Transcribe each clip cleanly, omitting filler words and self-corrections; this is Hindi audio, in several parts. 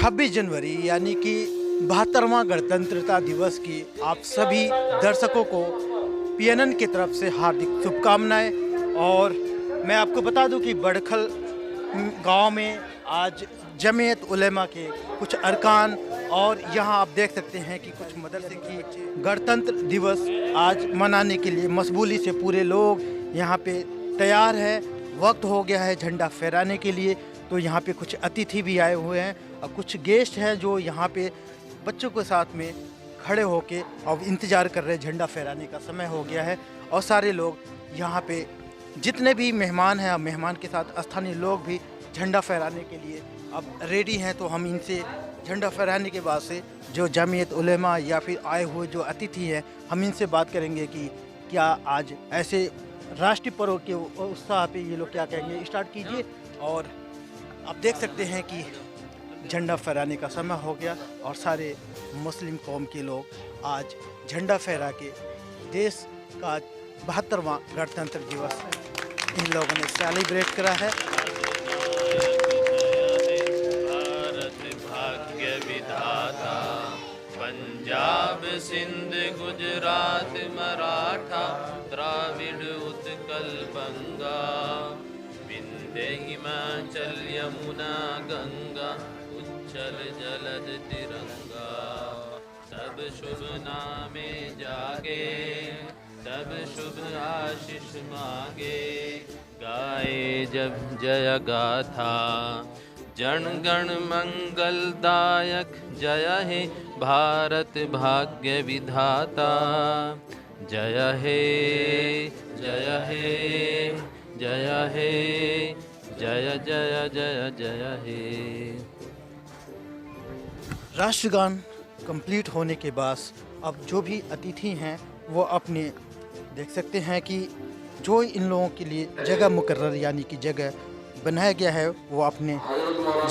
26 जनवरी यानी कि 72वां गणतंत्रता दिवस की आप सभी दर्शकों को पीएनएन की तरफ से हार्दिक शुभकामनाएं। और मैं आपको बता दूं कि बड़खल गांव में आज जमीयत उलेमा के कुछ अरकान और यहां आप देख सकते हैं कि कुछ मदरसे की गणतंत्र दिवस आज मनाने के लिए मशगूली से पूरे लोग यहां पे तैयार है। वक्त हो गया है झंडा फहराने के लिए। तो यहाँ पे कुछ अतिथि भी आए हुए हैं और कुछ गेस्ट हैं जो यहाँ पे बच्चों के साथ में खड़े होके और इंतज़ार कर रहे हैं। झंडा फहराने का समय हो गया है और सारे लोग यहाँ पे जितने भी मेहमान हैं, मेहमान के साथ स्थानीय लोग भी झंडा फहराने के लिए अब रेडी हैं। तो हम इनसे झंडा फहराने के बाद से जो जमीयत उलेमा या फिर आए हुए जो अतिथि हैं, हम इनसे बात करेंगे कि क्या आज ऐसे राष्ट्रीय पर्व के उत्साह पे ये लोग क्या कहेंगे। स्टार्ट कीजिए। और आप देख सकते हैं कि झंडा फहराने का समय हो गया और सारे मुस्लिम कौम के लोग आज झंडा फहरा के देश का 72वां गणतंत्र दिवस इन लोगों ने सेलिब्रेट करा है। भारत भाग्य विधाता, पंजाब सिंध गुजरात मराठा द्राविड़ उत्कल बंगा, विंध्य हिमाचल यमुना गंगा, उच्छल जलद तिरंगा। सब शुभ नामे जागे, सब शुभ आशीष मांगे, गाए जब जय गाथा, जन गण मंगलदायक जय हे भारत भाग्य विधाता। जय हे जय हे जय हे जय जय जय जय हे। राष्ट्रगान कंप्लीट होने के बाद अब जो भी अतिथि हैं वो अपने देख सकते हैं कि जो इन लोगों के लिए जगह मुकर्रर यानी कि जगह बनाया गया है वो अपने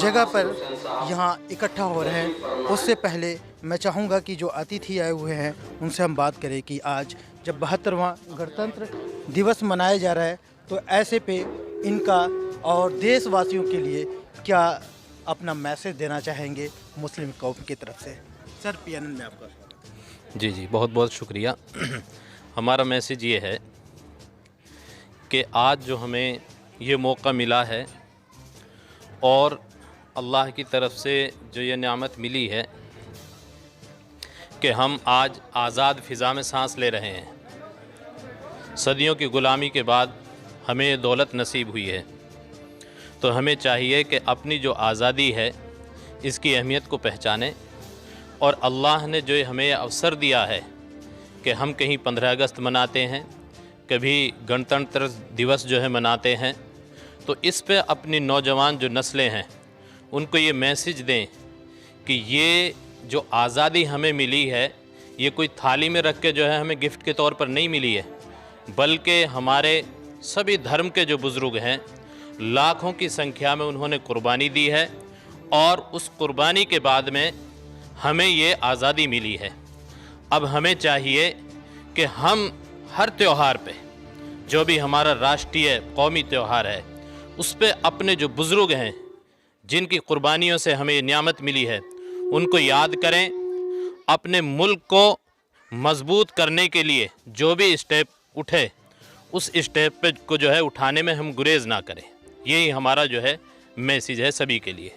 जगह पर यहाँ इकट्ठा हो रहे हैं। उससे पहले मैं चाहूँगा कि जो अतिथि आए हुए हैं उनसे हम बात करें कि आज जब 72वां गणतंत्र दिवस मनाया जा रहा है तो ऐसे पे इनका और देशवासियों के लिए क्या अपना मैसेज देना चाहेंगे मुस्लिम कौम की तरफ से। सर पीएनएन में आपका जी जी बहुत बहुत शुक्रिया। हमारा मैसेज ये है कि आज जो हमें ये मौका मिला है और अल्लाह की तरफ से जो ये नेमत मिली है कि हम आज आज़ाद फ़िज़ा में सांस ले रहे हैं। सदियों की ग़ुलामी के बाद हमें ये दौलत नसीब हुई है, तो हमें चाहिए कि अपनी जो आज़ादी है इसकी अहमियत को पहचानें। और अल्लाह ने जो हमें अवसर दिया है कि हम कहीं 15 अगस्त मनाते हैं, कभी गणतंत्र दिवस जो है मनाते हैं, तो इस पे अपनी नौजवान जो नस्लें हैं उनको ये मैसेज दें कि ये जो आज़ादी हमें मिली है ये कोई थाली में रख के जो है हमें गिफ्ट के तौर पर नहीं मिली है, बल्कि हमारे सभी धर्म के जो बुज़ुर्ग हैं लाखों की संख्या में उन्होंने कुर्बानी दी है और उस कुर्बानी के बाद में हमें ये आज़ादी मिली है। अब हमें चाहिए कि हम हर त्यौहार पे, जो भी हमारा राष्ट्रीय कौमी त्यौहार है, उस पे अपने जो बुज़ुर्ग हैं जिनकी कुर्बानियों से हमें ये नियामत मिली है उनको याद करें। अपने मुल्क को मज़बूत करने के लिए जो भी स्टेप उठे उस स्टेप पे को जो है उठाने में हम गुरेज़ ना करें। यही हमारा जो है मैसेज है सभी के लिए।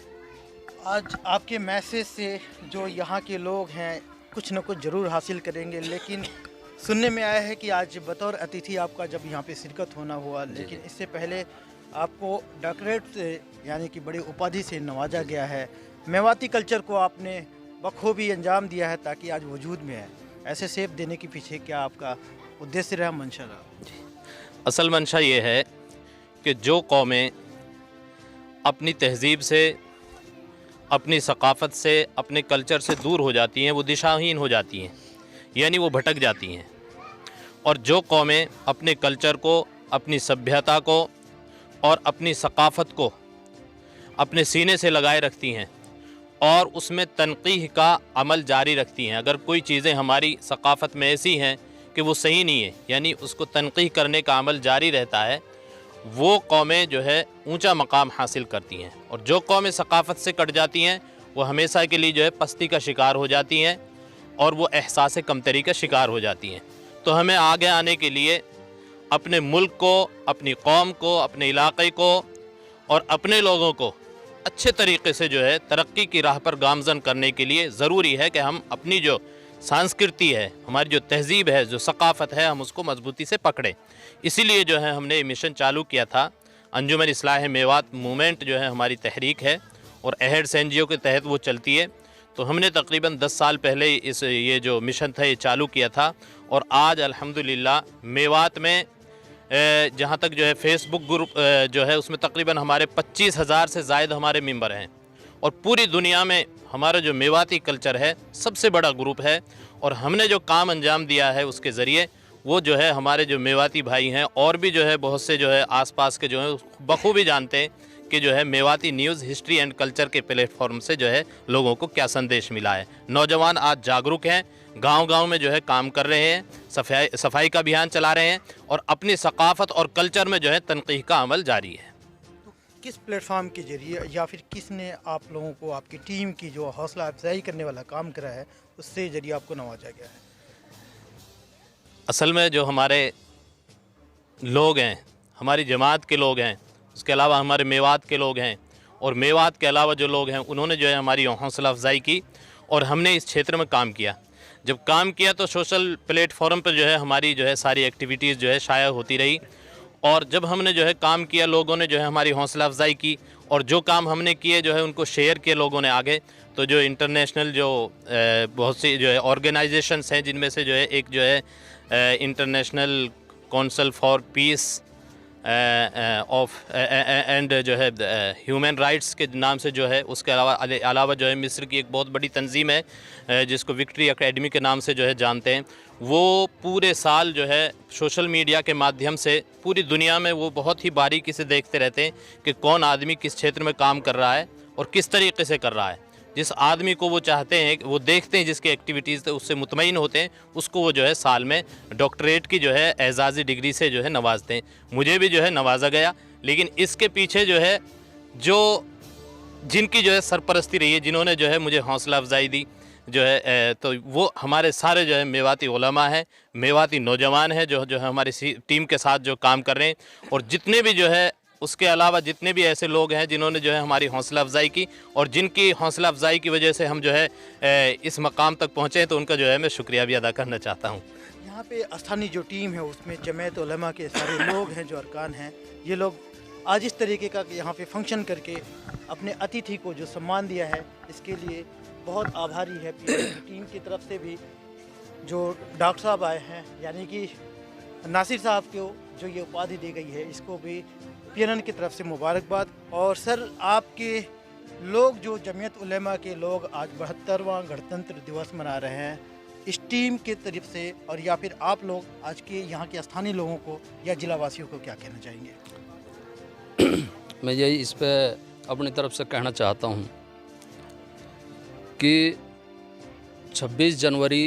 आज आपके मैसेज से जो यहाँ के लोग हैं कुछ न कुछ ज़रूर हासिल करेंगे। लेकिन सुनने में आया है कि आज बतौर अतिथि आपका जब यहाँ पे शिरकत होना हुआ, लेकिन इससे पहले आपको डॉक्टरेट से यानी कि बड़ी उपाधि से नवाजा गया है। मेवाती कल्चर को आपने बखूबी अंजाम दिया है ताकि आज वजूद में है। ऐसे सेब देने के पीछे क्या आपका उद्देश्य रहा, मंशा रहा? असल मंशा ये है कि जो कौमें अपनी तहज़ीब से, अपनी सकाफ़त से, अपने कल्चर से दूर हो जाती हैं वो दिशाहीन हो जाती हैं, यानी वो भटक जाती हैं। और जो कौमें अपने कल्चर को, अपनी सभ्यता को और अपनी सकाफ़त को अपने सीने से लगाए रखती हैं और उसमें तनक़ीह का अमल जारी रखती हैं। अगर कोई चीज़ें हमारी सकाफ़त में ऐसी हैं कि वो सही नहीं है, यानी उसको तनक़ीह करने का अमल जारी रहता है, वो कौमें जो है ऊंचा मकाम हासिल करती हैं। और जो कौमें सकाफ़त से कट जाती हैं वो हमेशा के लिए जो है पस्ती का शिकार हो जाती हैं और वो एहसास कमतरी का शिकार हो जाती हैं। तो हमें आगे आने के लिए अपने मुल्क को, अपनी कौम को, अपने इलाके को और अपने लोगों को अच्छे तरीके से जो है तरक्की की राह पर गामज़न करने के लिए ज़रूरी है कि हम अपनी जो संस्कृति है, हमारी जो तहज़ीब है, जो सकाफ़त है, हम उसको मजबूती से पकड़ें। इसीलिए जो है हमने ये मिशन चालू किया था। अंजुमन इस्लाह मेवात मूवमेंट जो है हमारी तहरीक है और अहेड्स NGO के तहत वो चलती है। तो हमने तकरीबन 10 साल पहले ये जो मिशन था ये चालू किया था और आज अल्हम्दुलिल्लाह मेवात में जहाँ तक जो है फेसबुक ग्रुप जो है उसमें तकरीबन हमारे 25,000 से ज़ायद हमारे मेंबर हैं और पूरी दुनिया में हमारा जो मेवाती कल्चर है सबसे बड़ा ग्रुप है। और हमने जो काम अंजाम दिया है उसके ज़रिए वो जो है हमारे जो मेवाती भाई हैं और भी जो है बहुत से जो है आसपास के जो है बखूबी जानते हैं कि जो है Mewati news history and culture के प्लेटफॉर्म से जो है लोगों को क्या संदेश मिला है। नौजवान आज जागरूक हैं, गांव-गांव में जो है काम कर रहे हैं, सफाई का अभियान चला रहे हैं और अपनी सकाफ़त और कल्चर में जो है तनक़ीह का अमल जारी है। तो किस प्लेटफॉर्म के ज़रिए या फिर किसने आप लोगों को, आपकी टीम की जो हौसला अफजाई करने वाला काम करा है, उससे ज़रिए आपको नवाजा गया है? असल में जो हमारे लोग हैं, हमारी जमात के लोग हैं, उसके अलावा हमारे मेवात के लोग हैं और मेवात के अलावा जो लोग हैं उन्होंने जो है हमारी हौसला अफजाई की और हमने इस क्षेत्र में काम किया। जब काम किया तो सोशल प्लेटफॉर्म पर जो है हमारी जो है सारी एक्टिविटीज़ जो है शाया होती रही और जब हमने जो है काम किया लोगों ने जो है हमारी हौसला अफजाई की और जो काम हमने किए जो है उनको शेयर किए लोगों ने आगे। तो जो इंटरनेशनल जो बहुत सी जो है ऑर्गेनाइजेशंस हैं जिनमें से जो है एक जो है international council for piece of and जो है ह्यूमन राइट्स के नाम से जो है, उसके अलावा जो है मिस्र की एक बहुत बड़ी तंजीम है जिसको विक्ट्री एकेडमी के नाम से जो है जानते हैं। वो पूरे साल जो है सोशल मीडिया के माध्यम से पूरी दुनिया में वो बहुत ही बारीकी से देखते रहते हैं कि कौन आदमी किस क्षेत्र में काम कर रहा है और किस तरीके से कर रहा है। जिस आदमी को वो चाहते हैं, वो देखते हैं, जिसकी एक्टिविटीज़ उससे मुतमईन होते हैं, उसको वो जो है साल में डॉक्टरेट की जो है एजाज़ी डिग्री से जो है नवाजते हैं। मुझे भी जो है नवाजा गया, लेकिन इसके पीछे जो है जिनकी जो है सरपरस्ती रही है, जिन्होंने जो है मुझे हौसला अफजाई दी जो है, तो वो हमारे सारे जो है मेवाती उलमा हैं, मेवाती नौजवान हैं जो है हमारी टीम के साथ जो काम कर रहे हैं। और जितने भी जो है उसके अलावा जितने भी ऐसे लोग हैं जिन्होंने जो है हमारी हौसला अफजाई की और जिनकी हौसला अफजाई की वजह से हम जो है इस मकाम तक पहुँचे, तो उनका जो है मैं शुक्रिया भी अदा करना चाहता हूँ। यहाँ पे स्थानीय जो टीम है उसमें जमात उलमा के सारे लोग हैं जो अरकान हैं, ये लोग आज इस तरीके का यहाँ पे फंक्शन करके अपने अतिथि को जो सम्मान दिया है, इसके लिए बहुत आभारी है। टीम की तरफ से भी जो डॉक्टर साहब आए हैं, यानी कि नासिर साहब को जो ये उपाधि दी गई है, इसको भी PNN की तरफ से मुबारकबाद। और सर, आपके लोग जो जमीयत उलमा के लोग आज 72वां गणतंत्र दिवस मना रहे हैं, इस टीम के तरफ से और या फिर आप लोग आज के यहाँ के स्थानीय लोगों को या जिला वासियों को क्या कहना चाहेंगे? मैं यही इस पर अपनी तरफ से कहना चाहता हूँ कि 26 जनवरी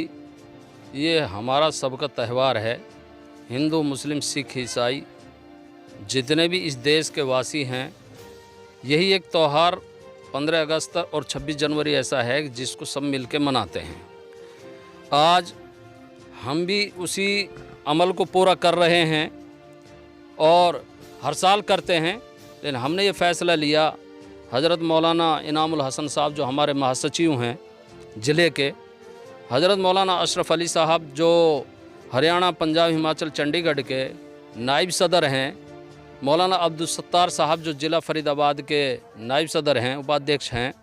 ये हमारा सबका त्यौहार है। हिंदू, मुस्लिम, सिख, ईसाई जितने भी इस देश के वासी हैं, यही एक त्यौहार 15 अगस्त और 26 जनवरी ऐसा है जिसको सब मिलके मनाते हैं। आज हम भी उसी अमल को पूरा कर रहे हैं और हर साल करते हैं, लेकिन हमने ये फ़ैसला लिया, हज़रत मौलाना इनामुल हसन साहब जो हमारे महासचिव हैं ज़िले के, हज़रत मौलाना अशरफ अली साहब जो हरियाणा, पंजाब, हिमाचल, चंडीगढ़ के नायब सदर हैं, मौलाना अब्दुल सत्तार साहब जो ज़िला फरीदाबाद के नायब सदर हैं, उपाध्यक्ष हैं,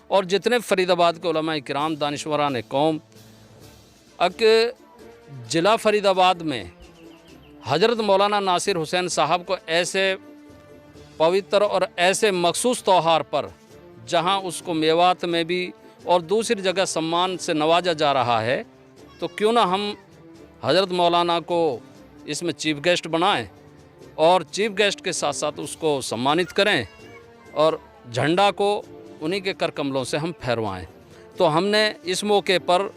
और जितने फरीदाबाद के उलमा किराम, दानिशवरान कौम। ज़िला फरीदाबाद में हज़रत मौलाना नासिर हुसैन साहब को ऐसे पवित्र और ऐसे मखसूस त्यौहार पर, जहां उसको मेवात में भी और दूसरी जगह सम्मान से नवाजा जा रहा है, तो क्यों ना हम हज़रत मौलाना को इसमें चीफ़ गेस्ट बनाएं और चीफ़ गेस्ट के साथ साथ उसको सम्मानित करें और झंडा को उन्हीं के कर कमलों से हम फहरवाएं। तो हमने इस मौके पर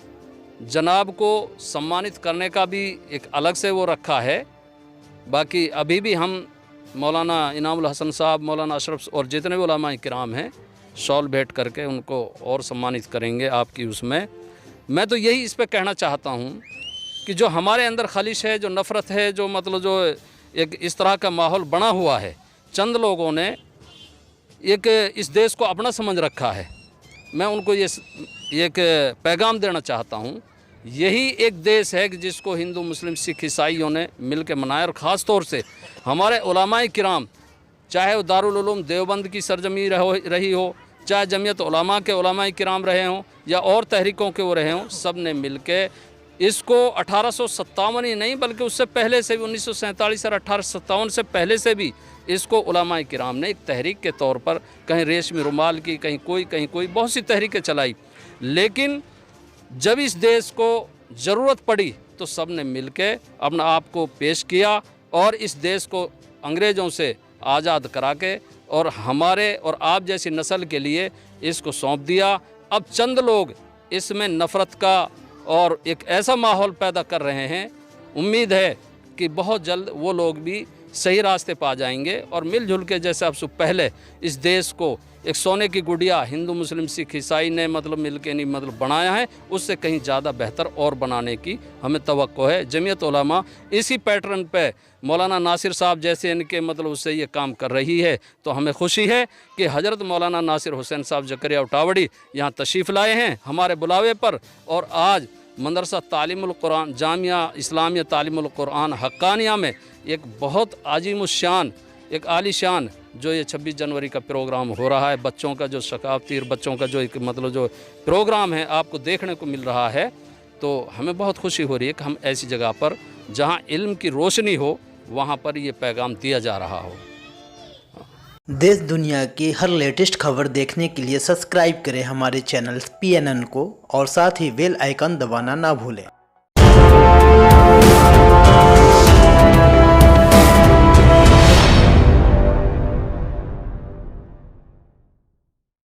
जनाब को सम्मानित करने का भी एक अलग से वो रखा है। बाकी अभी भी हम मौलाना इनामुल हसन साहब, मौलाना अशरफ और जितने भी उलमा किराम हैं, शॉल भेंट करके उनको और सम्मानित करेंगे आपकी उसमें। मैं तो यही इस पे कहना चाहता हूँ कि जो हमारे अंदर खलिश है, जो नफ़रत है, जो मतलब जो एक इस तरह का माहौल बना हुआ है, चंद लोगों ने एक इस देश को अपना समझ रखा है। मैं उनको ये एक पैगाम देना चाहता हूँ, यही एक देश है कि जिसको हिंदू मुस्लिम सिख ईसाइयों ने मिल के मनाया, और ख़ास तौर से हमारे उलमाए किराम, चाहे वो दारुल उलूम देवबंद की सरजमी रही हो, चाहे जमीयत उलमा के उलमाए किराम रहे हों, या और तहरीकों के वो रहे हों, सब ने मिल के इसको 1857 ही नहीं बल्कि उससे पहले से भी 1947 और 1857 से पहले से भी इसको उलमाए किराम ने एक तहरीक के तौर पर, कहीं रेशमी रुमाल की, कहीं कोई बहुत सी तहरीकें चलाई। लेकिन जब इस देश को ज़रूरत पड़ी तो सब ने मिल के अपना आप को पेश किया और इस देश को अंग्रेज़ों से आज़ाद करा के और हमारे और आप जैसी नस्ल के लिए इसको सौंप दिया। अब चंद लोग इसमें नफ़रत का और एक ऐसा माहौल पैदा कर रहे हैं, उम्मीद है कि बहुत जल्द वो लोग भी सही रास्ते पा जाएंगे और मिलजुल के, जैसे अब पहले इस देश को एक सोने की गुड़िया हिंदू मुस्लिम सिख ईसाई ने मतलब मिल के नहीं मतलब बनाया है, उससे कहीं ज़्यादा बेहतर और बनाने की हमें तवक्को है। जमीयत उलमा इसी पैटर्न पे मौलाना नासिर साहब जैसे इनके मतलब उससे ये काम कर रही है, तो हमें खुशी है कि हज़रत मौलाना नासिर हुसैन साहब जकरिया उटावड़ी यहाँ तशरीफ़ लाए हैं हमारे बुलावे पर, और आज मदरसा तालीमुल कुरान जामिया इस्लामिया तालीमुल कुरान हक्कानिया में एक बहुत आजिमुशान, एक आलीशान जो ये 26 जनवरी का प्रोग्राम हो रहा है, बच्चों का जो सकाफती बच्चों का जो एक मतलब जो प्रोग्राम है आपको देखने को मिल रहा है, तो हमें बहुत खुशी हो रही है कि हम ऐसी जगह पर जहाँ इल्म की रोशनी हो वहाँ पर ये पैगाम दिया जा रहा हो। देश दुनिया की हर लेटेस्ट खबर देखने के लिए सब्सक्राइब करें हमारे चैनल PNN को और साथ ही बेल आइकन दबाना ना भूलें।